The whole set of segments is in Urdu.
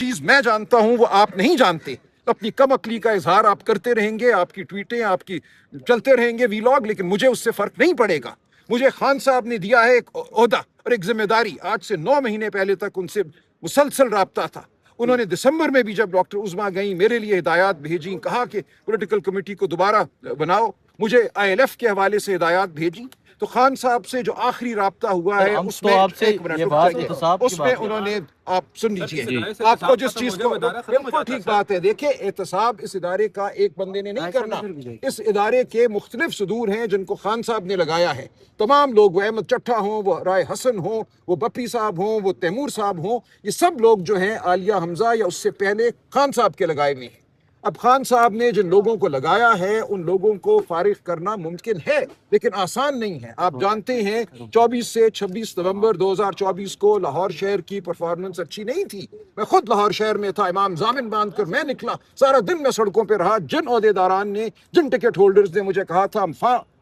چیز میں جانتا ہوں وہ آپ نہیں جانتے، اپنی کم عقلی کا اظہار آپ کرتے رہیں گے، آپ کی ٹویٹیں آپ کی چلتے رہیں گے ویلاگ، لیکن مجھے اس سے فرق نہیں پڑے گا۔ مجھے خان صاحب نے دیا ہے ایک عہدہ اور ایک ذمہ داری، آج سے 9 مہینے پہلے تک ان سے مسلسل رابطہ تھا۔ انہوں نے دسمبر میں بھی جب ڈاکٹر عظمیٰ گئیں میرے لیے ہدایات بھیجیں، کہا کہ پولیٹیکل کمیٹی کو دوبارہ بناؤ، مجھے ILF کے حوالے سے ہدایات بھیجیں، تو خان صاحب سے جو آخری رابطہ ہوا ہے اس میں ایک منٹ رک جائیے، اس میں انہوں نے، آپ سن لیجیے، آپ کو جس چیز کو بالکل ٹھیک بات ہے، دیکھیں احتساب اس ادارے کا ایک بندے نے نہیں کرنا، اس ادارے کے مختلف صدور ہیں جن کو خان صاحب نے لگایا ہے، تمام لوگ، وہ احمد چٹھا ہوں، وہ رائے حسن ہوں، وہ بپی صاحب ہوں، وہ تیمور صاحب ہوں، یہ سب لوگ جو ہیں عالیہ حمزہ یا اس سے پہلے خان صاحب کے لگائے ہوئے ہیں۔ اب خان صاحب نے جن لوگوں کو لگایا ہے ان لوگوں کو فارغ کرنا ممکن ہے لیکن آسان نہیں ہے۔ آپ جانتے ہیں 24 سے 26 نومبر 2024 کو لاہور شہر کی پرفارمنس اچھی نہیں تھی، میں خود لاہور شہر میں تھا، امام ضامن باندھ کر میں نکلا، سارا دن میں سڑکوں پہ رہا، جن عہدیداران نے، جن ٹکٹ ہولڈرز نے مجھے کہا تھا ہم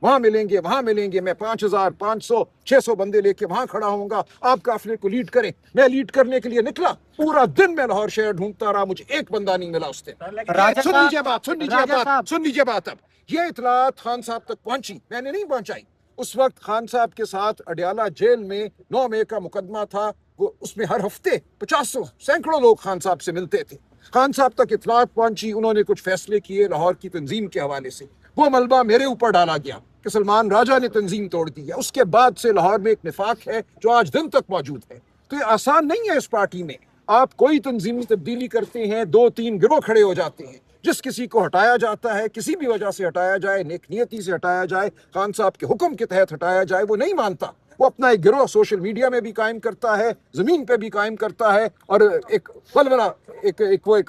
وہاں ملیں گے، وہاں ملیں گے، میں 5000 500 600 بندے لے کے وہاں کھڑا ہوں گا، آپ قافلے کو لیڈ کریں، میں لیڈ کرنے کے لیے نکلا، پورا دن میں لاہور شہر ڈھونڈتا رہا، مجھے ایک بندہ نہیں ملا اس دن۔ سن لیجیے بات اب یہ اطلاعات خان صاحب تک پہنچی، میں نے نہیں پہنچائی۔ اس وقت خان صاحب کے ساتھ اڈیالہ جیل میں 9 مئی کا مقدمہ تھا، وہ اس میں ہر ہفتے 50 سینکڑوں لوگ خان صاحب سے ملتے تھے، خان صاحب تک اطلاعات پہنچی، انہوں نے کچھ فیصلے کیے لاہور کی تنظیم کے حوالے سے، وہ ملبہ میرے اوپر ڈالا گیا کہ سلمان راجہ نے تنظیم توڑ دی ہے، اس کے بعد سے لاہور میں ایک نفاق ہے جو آج دن تک موجود ہے۔ تو یہ آسان نہیں ہے اس پارٹی میں، آپ کوئی تنظیمی تبدیلی کرتے ہیں 2-3 گروہ کھڑے ہو جاتے ہیں، جس کسی کو ہٹایا جاتا ہے، کسی بھی وجہ سے ہٹایا جائے، نیک نیتی سے ہٹایا جائے، خان صاحب کے حکم کے تحت ہٹایا جائے، وہ نہیں مانتا، وہ اپنا ایک گروہ سوشل میڈیا میں بھی قائم کرتا ہے، زمین پہ بھی قائم کرتا ہے، اور ایک ولولہ ایک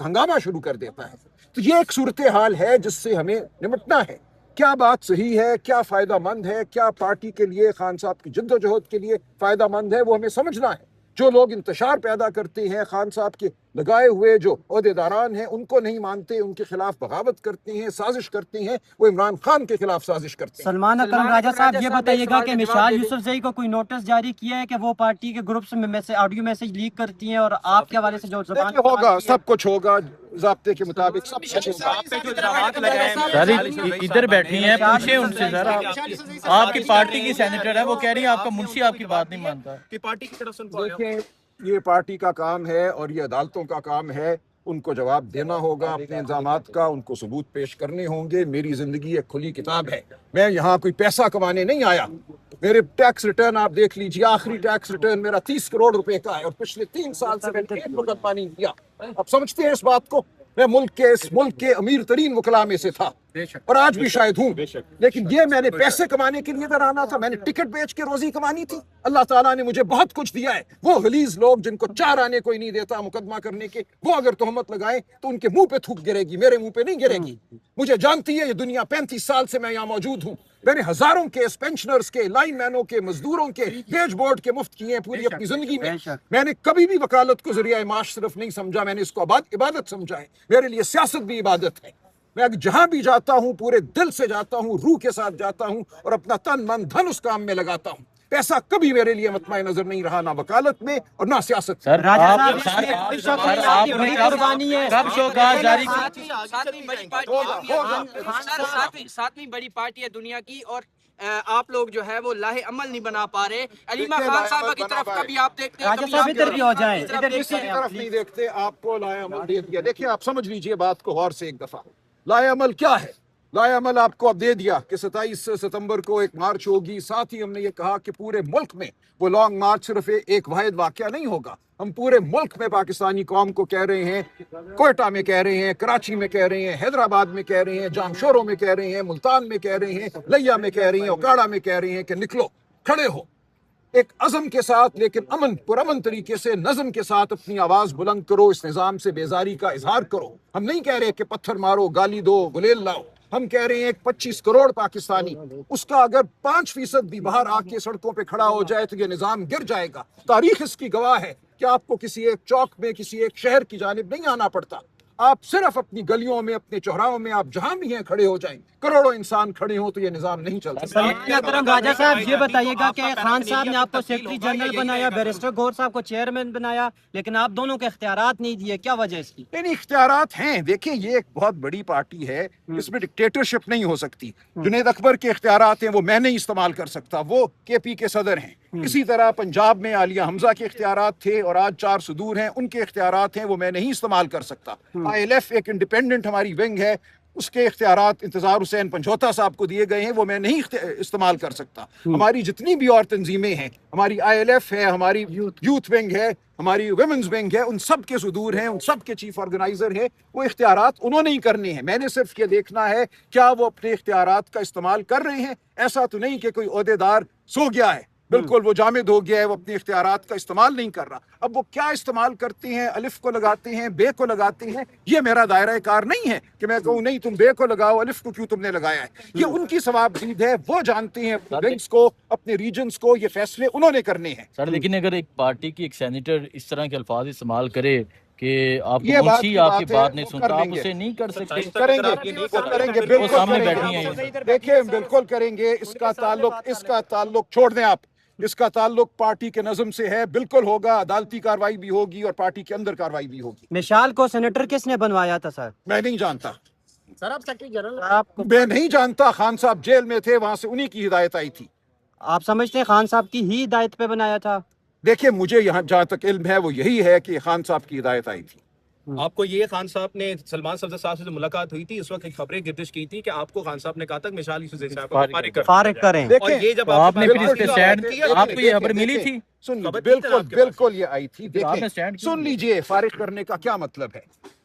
ہنگامہ شروع کر دیتا ہے۔ تو یہ ایک صورتحال ہے جس سے ہمیں نمٹنا ہے۔ کیا بات صحیح ہے، کیا فائدہ مند ہے، کیا پارٹی کے لیے، خان صاحب کی جد و جہد کے لیے فائدہ مند ہے، وہ ہمیں سمجھنا ہے۔ جو لوگ انتشار پیدا کرتے ہیں، خان صاحب کے لگائے ہوئے جو عہدیداران ہیں ان کو نہیں مانتے، ان کے خلاف بغاوت کرتے ہیں، سازش کرتے ہیں، وہ عمران خان کے خلاف سازش کرتے ہیں۔ سلمان اکرم راجہ صاحب یہ بتائیے گا کہ مشال یوسفزئی کو کوئی نوٹس جاری کیا ہے کہ وہ پارٹی کے گروپس میں آڈیو میسج لیک کرتی ہیں اور آپ کے حوالے سے جو زبان ہوگا، سب کچھ ہوگا ضابطے کے مطابق، سب کچھ ہوگا۔ سر ادھر بیٹھی ہیں، پوچھیں ان سے سر، آپ کی پارٹی کی سینیٹر ہے، وہ کہہ رہی ہیں آپ کا منشی آپ کی بات نہیں مانتا۔ دیکھیں یہ پارٹی کا کام ہے اور یہ عدالتوں کا کام ہے، ان کو جواب دینا ہوگا اپنے الزامات کا، ان کو ثبوت پیش کرنے ہوں گے۔ میری زندگی ایک کھلی کتاب ہے، میں یہاں کوئی پیسہ کمانے نہیں آیا۔ میرے ٹیکس ریٹرن آپ دیکھ لیجیے، آخری ٹیکس ریٹرن میرا 30 کروڑ روپے کا ہے اور پچھلے 3 سال سے میں نے 1 مقدمہ نہیں دیا۔ آپ سمجھتے ہیں اس بات کو؟ میں اس ملک کے امیر ترین وکلاء میں سے تھا اور آج بھی شاید ہوں، لیکن یہ میں نے پیسے کمانے کے لیے ادھر آنا تھا، میں نے ٹکٹ بیچ کے روزی کمانی تھی۔ اللہ تعالیٰ نے مجھے بہت کچھ دیا ہے۔ وہ غلیظ لوگ جن کو 4 آنے کوئی نہیں دیتا مقدمہ کرنے کے، وہ اگر تہمت لگائیں تو ان کے منہ پہ تھوک گرے گی، میرے منہ پہ نہیں گرے گی۔ مجھے جانتی ہے یہ دنیا، 35 سال سے میں یہاں موجود ہوں، میں نے ہزاروں کیس پینشنرز کے، لائن مینوں کے، مزدوروں کے، ویج بورڈ کے مفت کیے ہیں پوری اپنی زندگی میں۔ میں نے کبھی بھی وکالت کو ذریعہ معاش صرف نہیں سمجھا، میں نے اس کو عبادت سمجھا ہے۔ میرے لیے سیاست بھی عبادت ہے۔ میں جہاں بھی جاتا ہوں پورے دل سے جاتا ہوں، روح کے ساتھ جاتا ہوں اور اپنا تن من دھن اس کام میں لگاتا ہوں۔ پیسہ کبھی میرے لیے مطمع نظر نہیں رہا، نہ وکالت میں اور نہ سیاست میں۔ ساتویں بڑی پارٹی ہے دنیا کی اور آپ لوگ جو ہے وہ لاہ عمل نہیں بنا پا رہے۔ علیمہ خان صاحبہ کی طرف کبھی آپ دیکھتے ہیں، کبھی ادھر بھی ہو جائیں، کسی کی طرف نہیں دیکھتے، آپ کو لائے عمل دے دیا۔ دیکھیں آپ سمجھ لیجئے بات کو غور سے ایک دفعہ، لائے عمل کیا ہے؟ لائے عمل آپ کو اب دے دیا کہ 27 ستمبر کو ایک مارچ ہوگی، ساتھ ہی ہم نے یہ کہا کہ پورے ملک میں وہ لانگ مارچ صرف ایک واحد واقعہ نہیں ہوگا، ہم پورے ملک میں پاکستانی قوم کو کہہ رہے ہیں، کوئٹہ میں کہہ رہے ہیں، کراچی میں کہہ رہے ہیں، حیدرآباد میں کہہ رہے ہیں، جام شوروں میں کہہ رہے ہیں، ملتان میں کہہ رہے ہیں، لیا میں کہہ رہے ہیں، اوکاڑا میں کہہ رہے ہیں کہ نکلو، کھڑے ہو، ایک عزم کے ساتھ لیکن پرامن طریقے سے، نظم کے ساتھ اپنی آواز بلند کرو، اس نظام سے بیزاری کا اظہار کرو۔ ہم نہیں کہہ رہے کہ پتھر مارو، گالی دو، گلیل لاؤ، ہم کہہ رہے ہیں 25 کروڑ پاکستانی، اس کا اگر 5% بھی باہر آ کے سڑکوں پہ کھڑا ہو جائے تو یہ نظام گر جائے گا۔ تاریخ اس کی گواہ ہے کہ آپ کو کسی ایک چوک میں، کسی ایک شہر کی جانب نہیں آنا پڑتا، آپ صرف اپنی گلیوں میں اپنے چوراہوں میں آپ جہاں بھی ہیں کھڑے ہو جائیں, کروڑوں انسان کھڑے ہوں تو یہ نظام نہیں چل سکتا. محترم راجہ صاحب یہ بتائیے گا کہ خان صاحب نے آپ کو سیکرٹری جنرل بنایا, بیرسٹر گور صاحب کو چیئرمین بنایا, لیکن آپ دونوں کو اختیارات نہیں دیے, کیا وجہ اس کی؟ نہیں اختیارات ہیں. دیکھیں یہ ایک بہت بڑی پارٹی ہے, اس میں ڈکٹیٹرشپ نہیں ہو سکتی. جنید اکبر کے اختیارات ہیں وہ میں نہیں استعمال کر سکتا, وہ کے پی کے صدر ہیں. اسی طرح پنجاب میں عالیہ حمزہ کے اختیارات تھے اور آج 4 صدور ہیں, ان کے اختیارات ہیں وہ میں نہیں استعمال کر سکتا. آئی ایل ایف ایک انڈیپینڈنٹ ہماری ونگ ہے, اس کے اختیارات انتظار حسین پنجھوتا صاحب کو دیے گئے ہیں, وہ میں نہیں استعمال کر سکتا. ہماری جتنی بھی اور تنظیمیں ہیں, ہماری آئی ایل ایف ہے, ہماری یوتھ ونگ ہے, ہماری ویمنز ونگ ہے, ان سب کے صدور ہیں, ان سب کے چیف آرگنائزر ہیں. وہ اختیارات انہوں نے ہی کرنے ہیں, میں نے صرف یہ دیکھنا ہے کیا وہ اپنے اختیارات کا استعمال کر رہے ہیں. ایسا تو نہیں کہ کوئی عہدیدار سو گیا ہے, بالکل وہ جامد ہو گیا ہے, وہ اپنے اختیارات کا استعمال نہیں کر رہا. اب وہ کیا استعمال کرتے ہیں, الف کو لگاتے ہیں, بے کو لگاتے ہیں, یہ میرا دائرہ کار نہیں ہے کہ میں کہوں نہیں تم بے کو لگاؤ, الف کو کیوں تم نے لگایا ہے. یہ ان کی ثواب دید ہے, وہ جانتے ہیں اپنے ونگز کو, اپنے ریجنز کو, یہ فیصلے انہوں نے کرنے ہیں. سر لیکن اگر ایک پارٹی کی ایک سینیٹر اس طرح کے الفاظ استعمال کرے کہ آپ یہ کو بات منشی کی آپ بات کی ہے, بات نہیں وہ سنتا, کر آپ لیں گے. اسے نہیں کر سکتے. کریں گے, وہ کریں گے, بالکل سامنے کریں بیٹھی ہیں گے. دیکھیں بالکل کریں گے. اس کا تعلق چھوڑ دیں آپ, اس کا تعلق پارٹی کے نظم سے ہے, بالکل ہوگا. عدالتی کاروائی بھی ہوگی اور پارٹی کے اندر کاروائی بھی ہوگی. مشال کو سینیٹر کس نے بنوایا تھا سر؟ میں نہیں جانتا, سر آپ سیکرٹری جنرل آپ کو میں نہیں جانتا. خان صاحب جیل میں تھے, وہاں سے انہی کی ہدایت آئی تھی. آپ سمجھتے ہیں خان صاحب کی ہی ہدایت پہ بنایا تھا؟ دیکھیں مجھے یہاں جہاں تک علم ہے وہ یہی ہے کہ خان صاحب کی ہدایت آئی تھی. آپ کو یہ خان صاحب نے سلمان صفدر صاحب سے ملاقات ہوئی تھی, اس وقت ایک خبریں گردش کی تھی کہ آپ کو خان صاحب نے کہا تھا کہ مشال یوسف صاحب کو فارغ کر فارغ کریں. اور یہ جب آپ نے پھر اس بالکل پہ اسٹینڈ, آپ کو یہ خبر ملی تھی؟ بالکل بالکل یہ آئی تھی. آپ نے دیکھیں stand کیوں سن لیجئے, فارغ کرنے کا کیا مطلب ہے.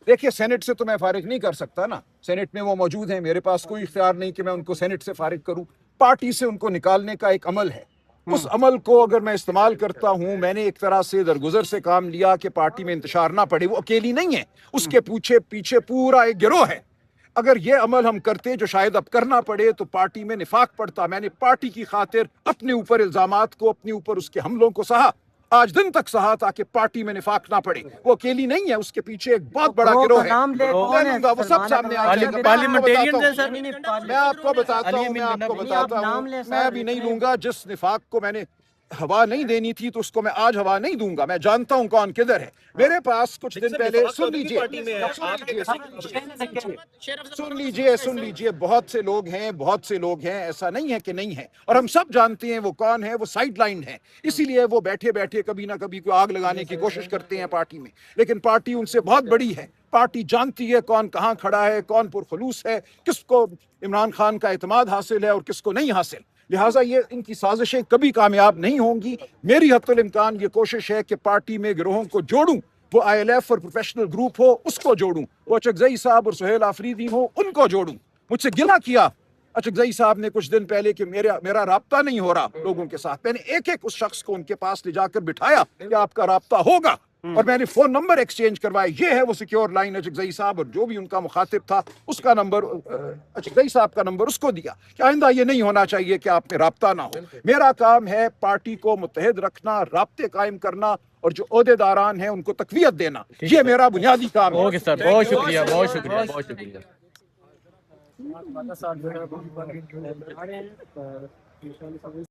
دیکھیں سینٹ سے تو میں فارغ نہیں کر سکتا نا, سینٹ میں وہ موجود ہیں, میرے پاس کوئی اختیار نہیں کہ میں ان کو سینٹ سے فارغ کروں. پارٹی سے ان کو نکالنے کا ایک عمل ہے, اس عمل کو اگر میں استعمال کرتا ہوں, میں نے ایک طرح سے درگزر سے کام لیا کہ پارٹی میں انتشار نہ پڑے. وہ اکیلی نہیں ہے, اس کے پیچھے پورا ایک گروہ ہے. اگر یہ عمل ہم کرتے جو شاید اب کرنا پڑے تو پارٹی میں نفاق پڑتا. میں نے پارٹی کی خاطر اپنے اوپر الزامات کو, اپنے اوپر اس کے حملوں کو سہا, آج دن تک سہا, تاکہ پارٹی میں نفاق نہ پڑے. وہ اکیلی نہیں ہے, اس کے پیچھے ایک بہت بڑا گروہ ہے. میں لوں گا, وہ سب سامنے آ جائے گا. پارلیمنٹیرین ہے سر. میں آپ کو بتاتا ہوں, میں بھی نہیں لوں گا. جس نفاق کو میں نے ہوا نہیں دینی تھی تو اس کو میں آج ہوا نہیں دوں گا. میں جانتا ہوں کون کدھر ہے. میرے پاس کچھ دن پہلے, سن لیجئے, بہت سے لوگ ہیں, ایسا نہیں ہے کہ نہیں ہے, اور ہم سب جانتے ہیں وہ کون ہے. وہ سائیڈ لائنڈ ہیں, اسی لیے وہ بیٹھے کبھی نہ کبھی کوئی آگ لگانے کی کوشش کرتے ہیں پارٹی میں. لیکن پارٹی ان سے بہت بڑی ہے. پارٹی جانتی ہے کون کہاں کھڑا ہے, کون پرخلوص ہے, کس کو عمران خان کا اعتماد حاصل ہے اور کس کو نہیں حاصل. لہٰذا یہ ان کی سازشیں کبھی کامیاب نہیں ہوں گی. میری حتی الامکان یہ کوشش ہے کہ پارٹی میں گروہوں کو جوڑوں, وہ آئی ایل ایف اور پروفیشنل گروپ ہو اس کو جوڑوں, وہ اچکزئی صاحب اور سہیل آفریدی ہو ان کو جوڑوں. مجھ سے گلہ کیا اچکزئی صاحب نے کچھ دن پہلے کہ میرا رابطہ نہیں ہو رہا لوگوں کے ساتھ. میں نے ایک اس شخص کو ان کے پاس لے جا کر بٹھایا کہ آپ کا رابطہ ہوگا, اور میں نے فون نمبر ایکسچینج کروائے. یہ ہے وہ سیکیور لائن. اچکزئی صاحب اور جو بھی ان کا مخاطب تھا اس کا نمبر, اچکزئی صاحب کا نمبر اس کو دیا کہ آئندہ یہ نہیں ہونا چاہیے کہ آپ میں رابطہ نہ ہو. میرا کام ہے پارٹی کو متحد رکھنا, رابطے قائم کرنا, اور جو عہدیداران ہیں ان کو تقویت دینا. یہ میرا بنیادی کام ہے. اوکے سر, بہت شکریہ, بہت شکریہ, بہت شکریہ.